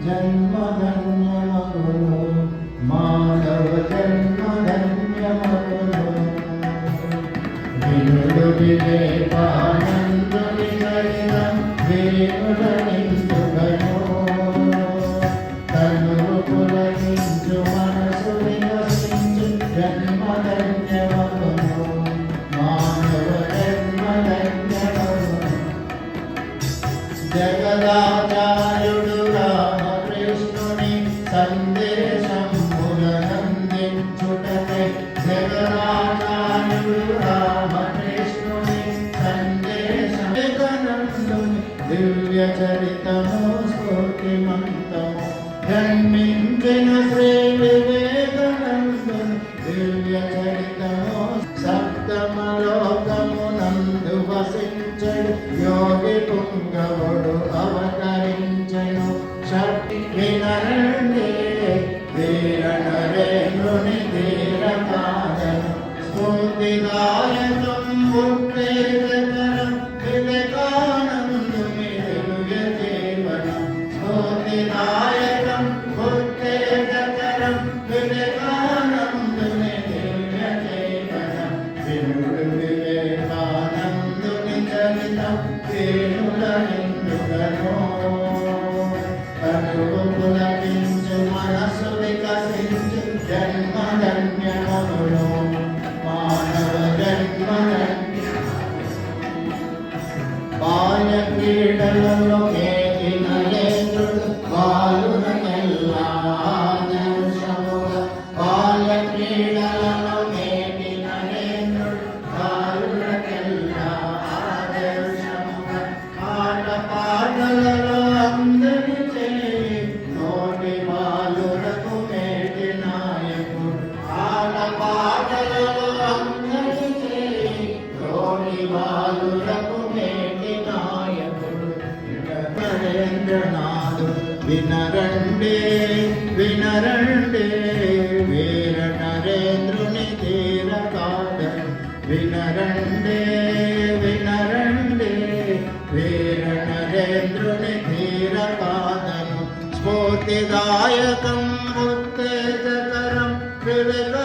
జన్మధన్యమగును మానవ జన్మధన్యమగును వినుడు వివేకానందుని చరితం దేవుడనిందుగను తనువు పులకించు మనసు వికసించు జన్మధన్యమగును మానవ జన్మధన్యమగును జగదాచార్యుడు రామకృష్ణుని సందేశములనందించుటకై జగదాచార్యుడు రామకృష్ణుని సందేశములనందుని దివ్య చరితము స్ఫూర్తిమంతము జన్మించిన శ్రీ వివేకానందుని దివ్య చరితము సప్తమలోకమునందు వసించడు యోగి పుంగవుడు అవతరించెను శక్తి వినరండి వీర నరేంద్రుని ధీర కాదను స్ఫూర్తిదాయకం ఉత్తేజకరం వివేకానందుని దివ్య జీవనం స్ఫూర్తిదాయకం ఉత్తేజకరం వివేకానందుని దివ్య జీవనం వినుడు వివేకానందుని చరితం వేణులనిందుగను తనువు పులకించు మనసు వికసించు జన్మధన్యమగును మానవ జన్మధన్య బాల్య క్రీడలలో కేకిన నేత్రుడు బాలునకెల్లా ఆదర్శముగా బాల్య క్రీడలలో కేకిన నేత్రుడు బాలునకెల్లా ఆదర్శముగా ఆట పాటలలో అందరి చేయి నోటి బాలులకు మేటి నాయకుడు ఆట పాటలలో అందరి చేయి నోటి బాలులకు మేటి నాయకుడు నరేంద్రనాథు వినరండే వినరండే వీర నరేంద్రుని తీర కాదను వినరండే వినరండే వీర నరేంద్రుని ధీర కాదను స్ఫూర్తిదాయకం ఉత్తేజకరం వివేక